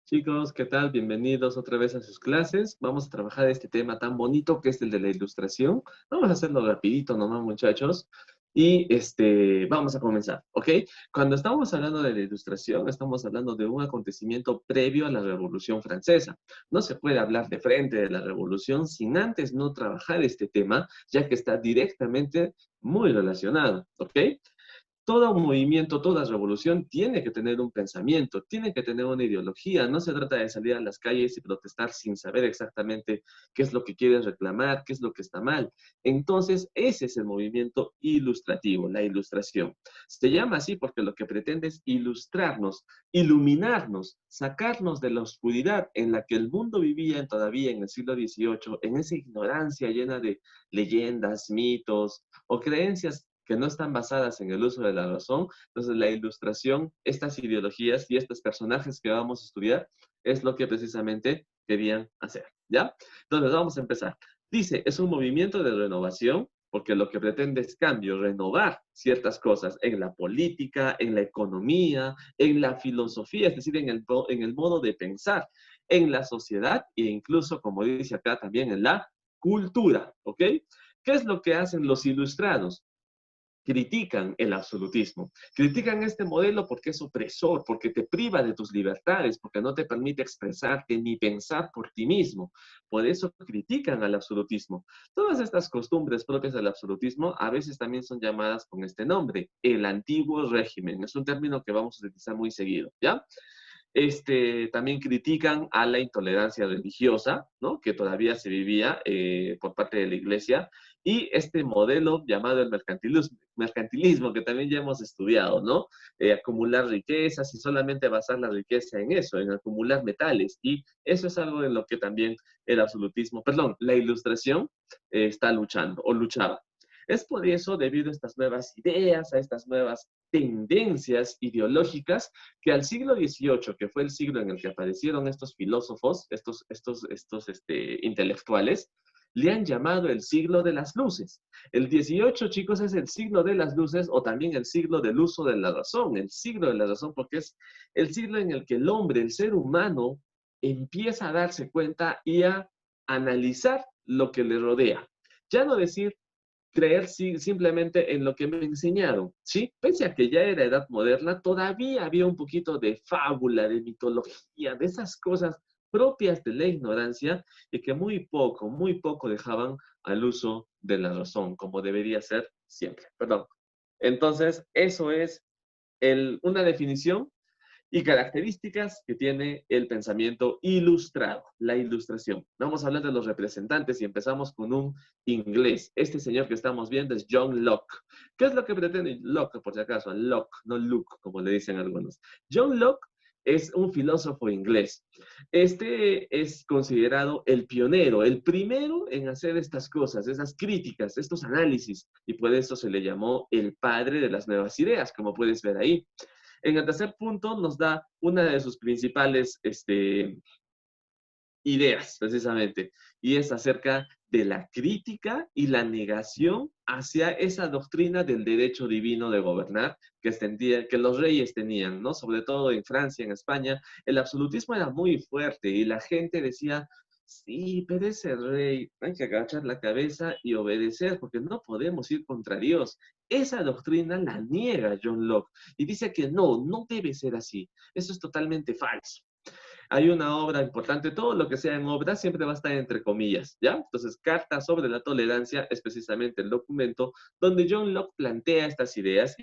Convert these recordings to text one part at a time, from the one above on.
Chicos, ¿qué tal? Bienvenidos otra vez a sus clases. Vamos a trabajar este tema tan bonito que es el de la ilustración. Vamos a hacerlo rapidito nomás, muchachos. Y vamos a comenzar, ¿ok? Cuando estamos hablando de la ilustración, estamos hablando de un acontecimiento previo a la Revolución Francesa. No se puede hablar de frente de la Revolución sin antes no trabajar este tema, ya que está directamente muy relacionado, ¿ok? Todo movimiento, toda revolución tiene que tener un pensamiento, tiene que tener una ideología. No se trata de salir a las calles y protestar sin saber exactamente qué es lo que quieres reclamar, qué es lo que está mal. Entonces, ese es el movimiento ilustrativo, la ilustración. Se llama así porque lo que pretende es ilustrarnos, iluminarnos, sacarnos de la oscuridad en la que el mundo vivía todavía en el siglo XVIII, en esa ignorancia llena de leyendas, mitos o creencias que no están basadas en el uso de la razón. Entonces, la ilustración, estas ideologías y estos personajes que vamos a estudiar, es lo que precisamente querían hacer, ¿ya? Entonces, vamos a empezar. Dice, es un movimiento de renovación, porque lo que pretende es cambio, renovar ciertas cosas en la política, en la economía, en la filosofía, es decir, en el modo de pensar, en la sociedad e incluso, como dice acá también, en la cultura, ¿ok? ¿Qué es lo que hacen los ilustrados? Critican el absolutismo, critican este modelo porque es opresor, porque te priva de tus libertades, porque no te permite expresarte ni pensar por ti mismo. Por eso critican al absolutismo. Todas estas costumbres propias del absolutismo a veces también son llamadas con este nombre, el antiguo régimen. Es un término que vamos a utilizar muy seguido, ¿ya? También critican a la intolerancia religiosa, ¿no? Que todavía se vivía por parte de la iglesia, y este modelo llamado el mercantilismo, que también ya hemos estudiado, ¿no? Acumular riquezas y solamente basar la riqueza en eso, en acumular metales, y eso es algo en lo que también el absolutismo, perdón, la ilustración está luchando o luchaba. Es por eso, debido a estas nuevas ideas, a estas nuevas tendencias ideológicas, que al siglo XVIII, que fue el siglo en el que aparecieron estos filósofos, estos intelectuales, le han llamado el siglo de las luces. El 18, chicos, es el siglo de las luces o también el siglo del uso de la razón, el siglo de la razón porque es el siglo en el que el hombre, el ser humano, empieza a darse cuenta y a analizar lo que le rodea. Ya no decir, creer simplemente en lo que me enseñaron, ¿sí? Pese a que ya era edad moderna, todavía había un poquito de fábula, de mitología, de esas cosas propias de la ignorancia y que muy poco dejaban al uso de la razón, como debería ser siempre. Perdón. Entonces, eso es una definición y características que tiene el pensamiento ilustrado, la ilustración. Vamos a hablar de los representantes y empezamos con un inglés. Este señor que estamos viendo es John Locke. ¿Qué es lo que pretende Locke, por si acaso? Locke, no Luke, como le dicen algunos. John Locke es un filósofo inglés. Este es considerado el pionero, el primero en hacer estas cosas, esas críticas, estos análisis, y por eso se le llamó el padre de las nuevas ideas, como puedes ver ahí. En el tercer punto nos da una de sus principales ideas, precisamente, y es acerca de la crítica y la negación hacia esa doctrina del derecho divino de gobernar que los reyes tenían, ¿no? Sobre todo en Francia, en España, el absolutismo era muy fuerte y la gente decía, sí, pero ese rey, hay que agachar la cabeza y obedecer, porque no podemos ir contra Dios. Esa doctrina la niega John Locke y dice que no debe ser así. Eso es totalmente falso. Hay una obra importante, todo lo que sea en obra siempre va a estar entre comillas, ¿ya? Entonces, Carta sobre la Tolerancia es precisamente el documento donde John Locke plantea estas ideas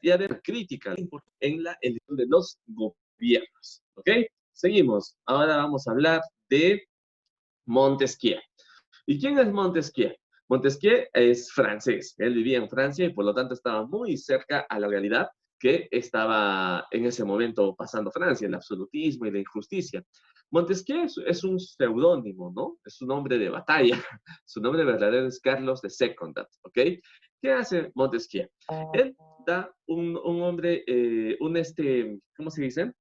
y además crítica en la elección de los gobiernos, ¿ok? Seguimos. Ahora vamos a hablar de Montesquieu. ¿Y quién es Montesquieu? Montesquieu es francés. Él vivía en Francia y por lo tanto estaba muy cerca a la realidad que estaba en ese momento pasando Francia, el absolutismo y la injusticia. Montesquieu es un seudónimo, ¿no? Es un nombre de batalla. Su nombre verdadero es Carlos de Secondat, ¿ok? ¿Qué hace Montesquieu? Él da un hombre, ¿cómo se dice?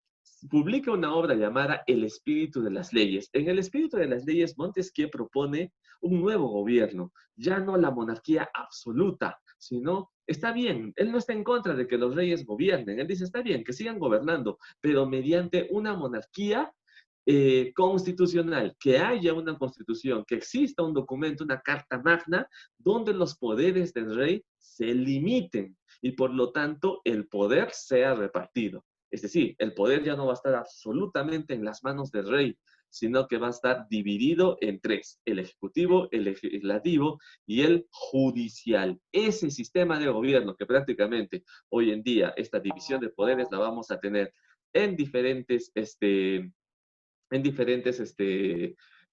Publica una obra llamada El espíritu de las leyes. En el espíritu de las leyes, Montesquieu propone un nuevo gobierno, ya no la monarquía absoluta, sino, está bien, él no está en contra de que los reyes gobiernen, él dice, está bien, que sigan gobernando, pero mediante una monarquía constitucional, que haya una constitución, que exista un documento, una carta magna, donde los poderes del rey se limiten y por lo tanto el poder sea repartido. Es decir, el poder ya no va a estar absolutamente en las manos del rey, sino que va a estar dividido en tres: el ejecutivo, el legislativo y el judicial. Ese sistema de gobierno que prácticamente hoy en día, esta división de poderes la vamos a tener en diferentes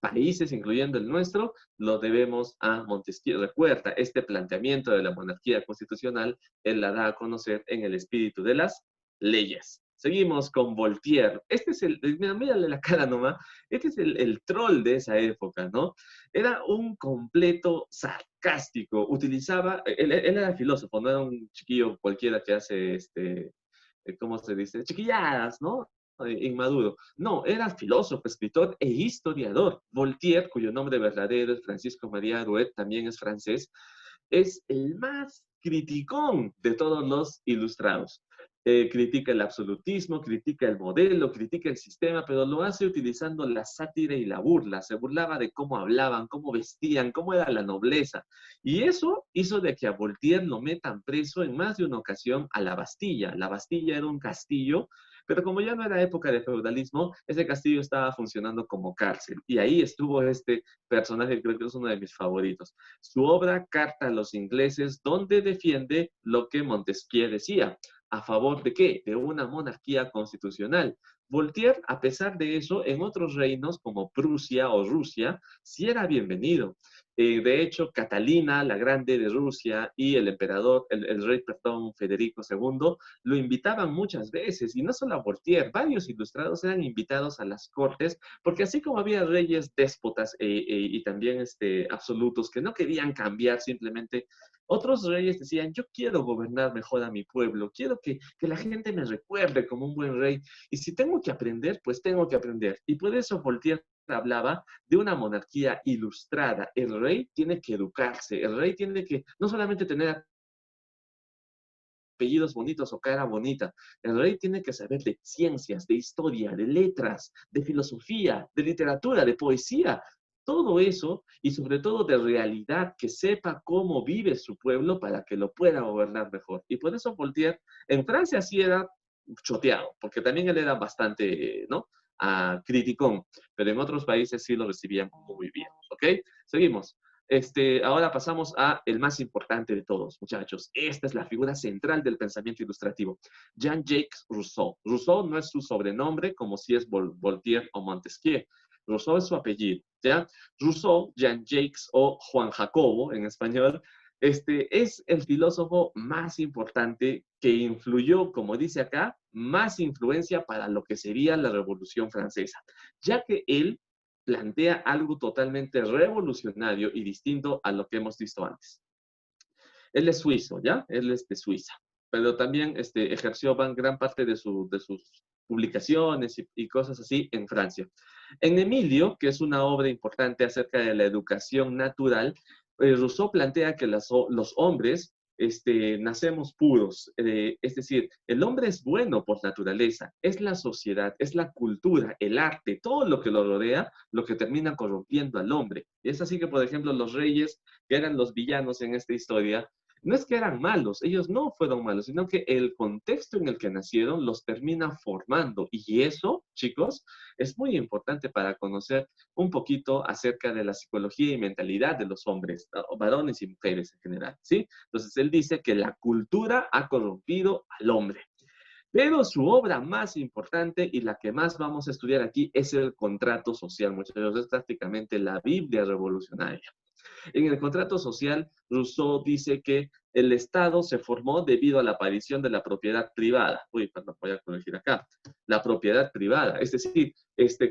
países, incluyendo el nuestro, lo debemos a Montesquieu. Recuerda, este planteamiento de la monarquía constitucional, él la da a conocer en el espíritu de las leyes. Seguimos con Voltaire. Este es mírale la cara nomás, este es el troll de esa época, ¿no? Era un completo sarcástico, utilizaba, él era filósofo, no era un chiquillo cualquiera que hace, ¿cómo se dice? Chiquilladas, ¿no? Inmaduro. No, era filósofo, escritor e historiador. Voltaire, cuyo nombre verdadero es Francisco María Drouet, también es francés, es el más criticón de todos los ilustrados. Critica el absolutismo, critica el modelo, critica el sistema, pero lo hace utilizando la sátira y la burla. Se burlaba de cómo hablaban, cómo vestían, cómo era la nobleza. Y eso hizo de que a Voltaire lo metan preso en más de una ocasión a la Bastilla. La Bastilla era un castillo, pero como ya no era época de feudalismo, ese castillo estaba funcionando como cárcel. Y ahí estuvo este personaje, creo que es uno de mis favoritos. Su obra Carta a los ingleses, donde defiende lo que Montesquieu decía. ¿A favor de qué? De una monarquía constitucional. Voltaire, a pesar de eso, en otros reinos como Prusia o Rusia, sí era bienvenido. De hecho, Catalina, la Grande de Rusia, y el emperador, el rey, perdón, Federico II, lo invitaban muchas veces, y no solo a Voltaire, varios ilustrados eran invitados a las cortes, porque así como había reyes déspotas y también absolutos que no querían cambiar simplemente, otros reyes decían, yo quiero gobernar mejor a mi pueblo, quiero que la gente me recuerde como un buen rey, y si tengo que aprender, pues tengo que aprender. Y por eso Voltaire hablaba de una monarquía ilustrada. El rey tiene que educarse, el rey tiene que no solamente tener apellidos bonitos o cara bonita, el rey tiene que saber de ciencias, de historia, de letras, de filosofía, de literatura, de poesía, todo eso y sobre todo de realidad, que sepa cómo vive su pueblo para que lo pueda gobernar mejor. Y por eso Voltaire, en Francia sí era choteado, porque también él era bastante, ¿no? Criticón, pero en otros países sí lo recibían muy bien, ¿ok? Seguimos. Ahora pasamos a el más importante de todos, muchachos. Esta es la figura central del pensamiento ilustrativo. Jean-Jacques Rousseau. Rousseau no es su sobrenombre, como si es Voltaire o Montesquieu. Rousseau es su apellido, ¿ya? Rousseau, Jean-Jacques o Juan Jacobo en español, es el filósofo más importante que influyó, como dice acá, más influencia para lo que sería la Revolución Francesa, ya que él plantea algo totalmente revolucionario y distinto a lo que hemos visto antes. Él es suizo, ¿ya? Él es de Suiza, pero también ejerció gran parte de sus publicaciones y cosas así en Francia. En Emilio, que es una obra importante acerca de la educación natural, Rousseau plantea que los hombres nacemos puros, es decir, el hombre es bueno por naturaleza, es la sociedad, es la cultura, el arte, todo lo que lo rodea, lo que termina corrompiendo al hombre. Y es así que, por ejemplo, los reyes, que eran los villanos en esta historia, no es que eran malos, ellos no fueron malos, sino que el contexto en el que nacieron los termina formando. Y eso, chicos, es muy importante para conocer un poquito acerca de la psicología y mentalidad de los hombres, varones y mujeres en general, ¿sí? Entonces, él dice que la cultura ha corrompido al hombre. Pero su obra más importante y la que más vamos a estudiar aquí es el contrato social, muchachos. Es prácticamente la Biblia revolucionaria. En el contrato social, Rousseau dice que el Estado se formó debido a la aparición de la propiedad privada. Uy, perdón, voy a corregir acá. La propiedad privada. Es decir,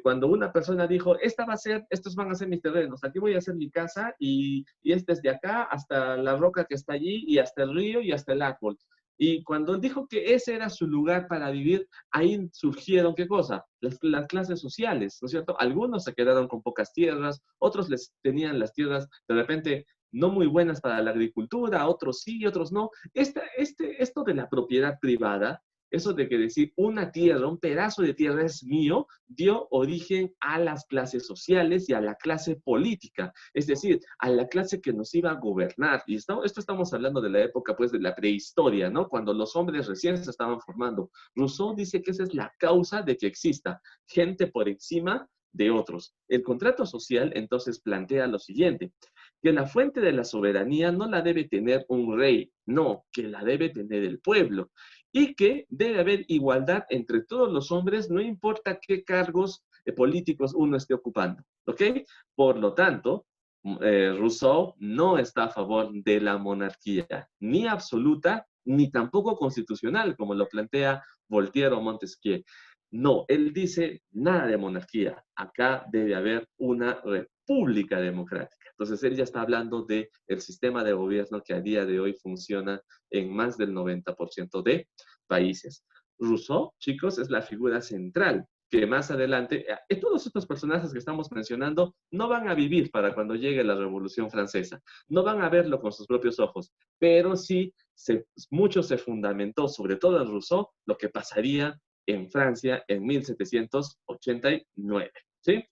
cuando una persona dijo, estos van a ser mis terrenos, aquí voy a hacer mi casa y este es de acá hasta la roca que está allí y hasta el río y hasta el árbol. Y cuando él dijo que ese era su lugar para vivir, ahí surgieron, ¿qué cosa? Las clases sociales, ¿no es cierto? Algunos se quedaron con pocas tierras, otros les tenían las tierras de repente no muy buenas para la agricultura, otros sí, otros no. Esto de la propiedad privada, eso de que decir una tierra, un pedazo de tierra es mío, dio origen a las clases sociales y a la clase política, es decir, a la clase que nos iba a gobernar. Y esto estamos hablando de la época, pues, de la prehistoria, ¿no? Cuando los hombres recién se estaban formando. Rousseau dice que esa es la causa de que exista gente por encima de otros. El contrato social entonces plantea lo siguiente, que la fuente de la soberanía no la debe tener un rey, no, que la debe tener el pueblo, y que debe haber igualdad entre todos los hombres, no importa qué cargos políticos uno esté ocupando, ¿ok? Por lo tanto, Rousseau no está a favor de la monarquía, ni absoluta, ni tampoco constitucional, como lo plantea Voltaire o Montesquieu. No, él dice nada de monarquía. Acá debe haber una república democrática. Entonces, él ya está hablando del sistema de gobierno que a día de hoy funciona en más del 90% de países. Rousseau, chicos, es la figura central que más adelante, todos estos personajes que estamos mencionando no van a vivir para cuando llegue la Revolución Francesa, no van a verlo con sus propios ojos, pero sí mucho se fundamentó, sobre todo en Rousseau, lo que pasaría en Francia en 1789. ¿Sí?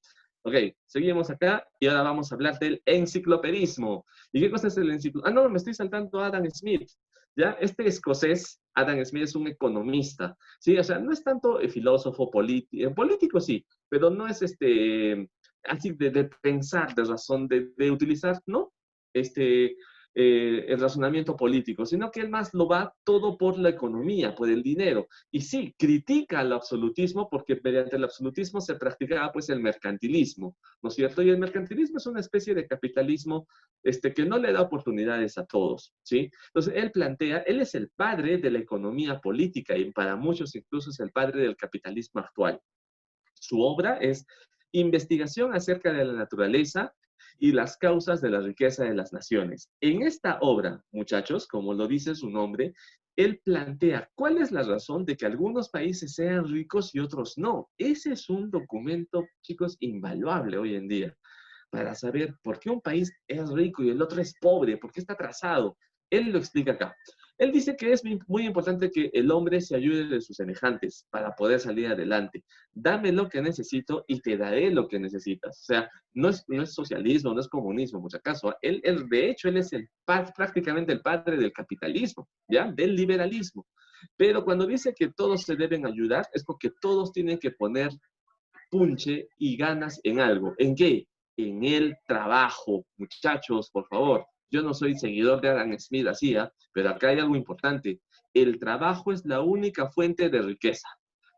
Ok, seguimos acá y ahora vamos a hablar del enciclopedismo. ¿Y qué cosa es el enciclopedismo? Ah, no, me estoy saltando a Adam Smith. ¿Ya? Este escocés, Adam Smith, es un economista, ¿sí? O sea, no es tanto filósofo político, sí, pero no es así de pensar, de razón, de utilizar, ¿no? Este, el razonamiento político, sino que él más lo va todo por la economía, por el dinero. Y sí, critica al absolutismo porque mediante el absolutismo se practicaba pues el mercantilismo, ¿no es cierto? Y el mercantilismo es una especie de capitalismo que no le da oportunidades a todos, ¿sí? Entonces, él plantea, él es el padre de la economía política y para muchos incluso es el padre del capitalismo actual. Su obra es Investigación acerca de la naturaleza y las causas de la riqueza de las naciones. En esta obra, muchachos, como lo dice su nombre, él plantea cuál es la razón de que algunos países sean ricos y otros no. Ese es un documento, chicos, invaluable hoy en día para saber por qué un país es rico y el otro es pobre, por qué está atrasado. Él lo explica acá. Él dice que es muy importante que el hombre se ayude de sus semejantes para poder salir adelante. Dame lo que necesito y te daré lo que necesitas. O sea, no es socialismo, no es comunismo, mucho acaso. De hecho, él es prácticamente el padre del capitalismo, ¿ya? Del liberalismo. Pero cuando dice que todos se deben ayudar, es porque todos tienen que poner punche y ganas en algo. ¿En qué? En el trabajo. Muchachos, por favor, yo no soy seguidor de Adam Smith así, pero acá hay algo importante. El trabajo es la única fuente de riqueza.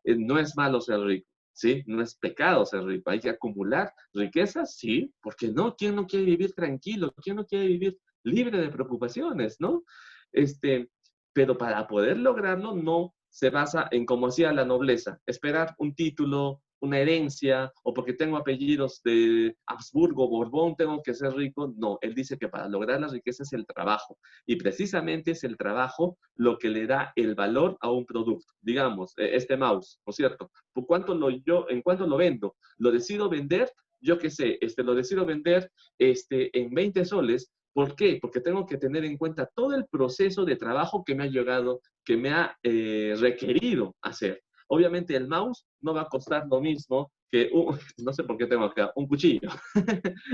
No es malo ser rico, ¿sí? No es pecado ser rico. Hay que acumular riqueza, sí. ¿Por qué no? ¿Quién no quiere vivir tranquilo? ¿Quién no quiere vivir libre de preocupaciones, no? Este, pero para poder lograrlo no se basa en como hacía la nobleza, esperar un título, una herencia, o porque tengo apellidos de Habsburgo, Borbón, tengo que ser rico. No, él dice que para lograr la riqueza es el trabajo, y precisamente es el trabajo lo que le da el valor a un producto. Digamos, este mouse, ¿no es cierto? ¿En cuánto lo vendo? Lo decido vender, yo qué sé, lo decido vender en 20 soles. ¿Por qué? Porque tengo que tener en cuenta todo el proceso de trabajo que me ha llegado, que me ha requerido hacer. Obviamente el mouse no va a costar lo mismo que, no sé por qué tengo acá, un cuchillo.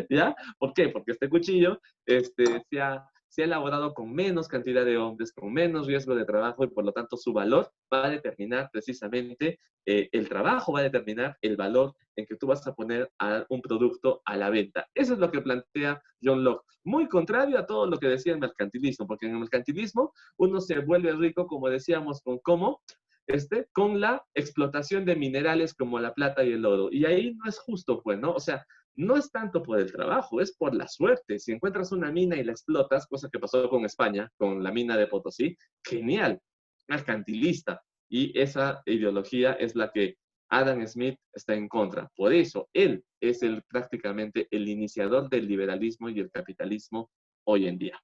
¿Ya? ¿Por qué? Porque este cuchillo se ha elaborado con menos cantidad de hombres, con menos riesgo de trabajo y por lo tanto su valor va a determinar precisamente, el trabajo va a determinar el valor en que tú vas a poner a un producto a la venta. Eso es lo que plantea John Locke. Muy contrario a todo lo que decía el mercantilismo, porque en el mercantilismo uno se vuelve rico, como decíamos, con la explotación de minerales como la plata y el oro. Y ahí no es justo, pues, ¿no? O sea, no es tanto por el trabajo, es por la suerte. Si encuentras una mina y la explotas, cosa que pasó con España, con la mina de Potosí, genial, mercantilista. Y esa ideología es la que Adam Smith está en contra. Por eso, él es prácticamente el iniciador del liberalismo y el capitalismo hoy en día.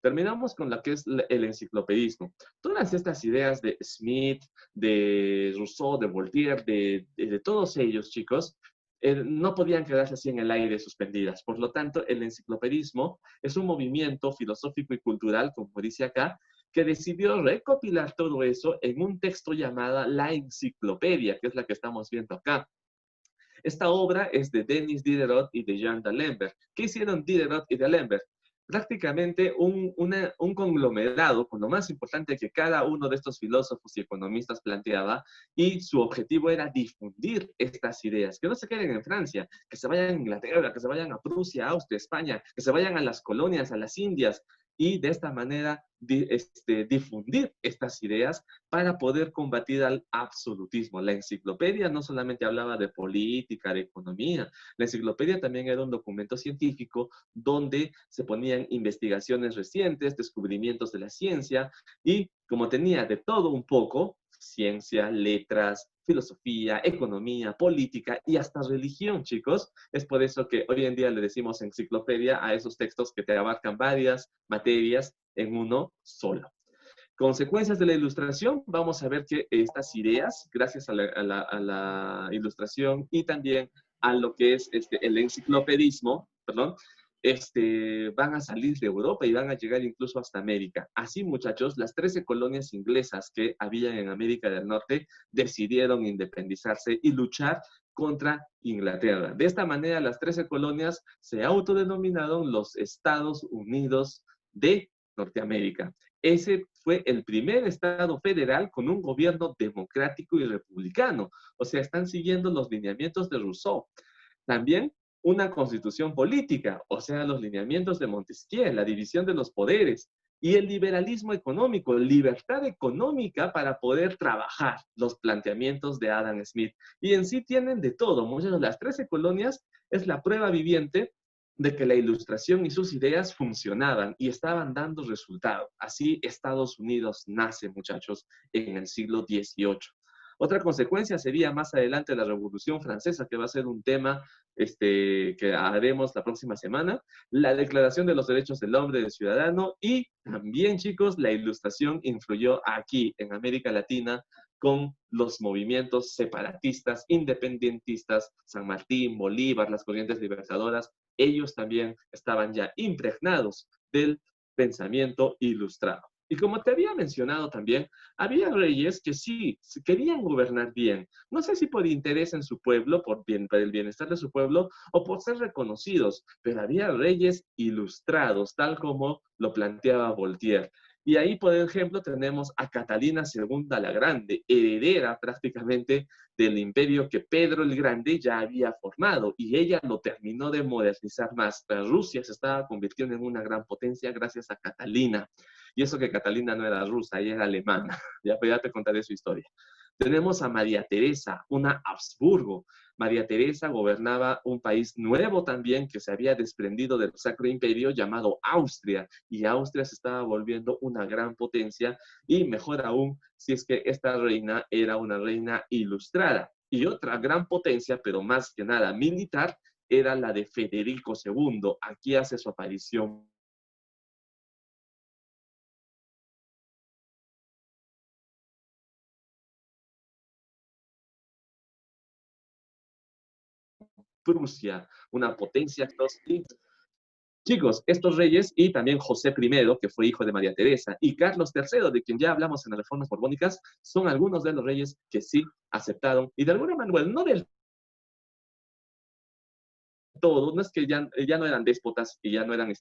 Terminamos con lo que es el enciclopedismo. Todas estas ideas de Smith, de Rousseau, de Voltaire, de todos ellos, chicos, no podían quedarse así en el aire suspendidas. Por lo tanto, el enciclopedismo es un movimiento filosófico y cultural, como dice acá, que decidió recopilar todo eso en un texto llamado La Enciclopedia, que es la que estamos viendo acá. Esta obra es de Denis Diderot y de Jean d'Alembert. ¿Qué hicieron Diderot y d'Alembert? Prácticamente un conglomerado con lo más importante que cada uno de estos filósofos y economistas planteaba, y su objetivo era difundir estas ideas, que no se queden en Francia, que se vayan a Inglaterra, que se vayan a Prusia, Austria, España, que se vayan a las colonias, a las Indias, y de esta manera difundir estas ideas para poder combatir al absolutismo. La enciclopedia no solamente hablaba de política, de economía, la enciclopedia también era un documento científico donde se ponían investigaciones recientes, descubrimientos de la ciencia, y como tenía de todo un poco, ciencia, letras, filosofía, economía, política y hasta religión, chicos. Es por eso que hoy en día le decimos enciclopedia a esos textos que te abarcan varias materias en uno solo. Consecuencias de la ilustración, vamos a ver que estas ideas, gracias a la ilustración y también a lo que es el enciclopedismo, perdón, van a salir de Europa y van a llegar incluso hasta América. Así, muchachos, las 13 colonias inglesas que habían en América del Norte decidieron independizarse y luchar contra Inglaterra. De esta manera, las 13 colonias se autodenominaron los Estados Unidos de Norteamérica. Ese fue el primer estado federal con un gobierno democrático y republicano. O sea, están siguiendo los lineamientos de Rousseau. También una constitución política, o sea, los lineamientos de Montesquieu, la división de los poderes, y el liberalismo económico, libertad económica para poder trabajar, los planteamientos de Adam Smith. Y en sí tienen de todo. Muchas de las 13 colonias es la prueba viviente de que la ilustración y sus ideas funcionaban y estaban dando resultado. Así Estados Unidos nace, muchachos, en el siglo XVIII. Otra consecuencia sería más adelante la Revolución Francesa, que va a ser un tema que haremos la próxima semana, la Declaración de los Derechos del Hombre y del Ciudadano, y también, chicos, la ilustración influyó aquí en América Latina con los movimientos separatistas, independentistas, San Martín, Bolívar, las corrientes libertadoras. Ellos también estaban ya impregnados del pensamiento ilustrado. Y como te había mencionado también, había reyes que sí querían gobernar bien. No sé si por interés en su pueblo, por el bienestar de su pueblo, o por ser reconocidos, pero había reyes ilustrados, tal como lo planteaba Voltaire. Y ahí, por ejemplo, tenemos a Catalina II la Grande, heredera prácticamente del imperio que Pedro el Grande ya había formado, y ella lo terminó de modernizar más. Pero Rusia se estaba convirtiendo en una gran potencia gracias a Catalina. Y eso que Catalina no era rusa, ella era alemana. Ya te contaré su historia. Tenemos a María Teresa, una Habsburgo. María Teresa gobernaba un país nuevo también que se había desprendido del Sacro Imperio llamado Austria, y Austria se estaba volviendo una gran potencia, y mejor aún si es que esta reina era una reina ilustrada. Y otra gran potencia, pero más que nada militar, era la de Federico II. Aquí hace su aparición Prusia, una potencia. Chicos, estos reyes, y también José I, que fue hijo de María Teresa, y Carlos III, de quien ya hablamos en las reformas borbónicas, son algunos de los reyes que sí aceptaron, y de alguna manera, bueno, no del todo, no es que ya no eran déspotas y ya no eran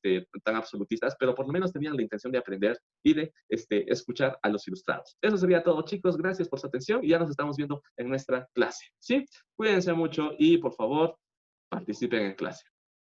tan absolutistas, pero por lo menos tenían la intención de aprender y de escuchar a los ilustrados. Eso sería todo, chicos. Gracias por su atención y ya nos estamos viendo en nuestra clase. ¿Sí? Cuídense mucho y por favor participen en clase.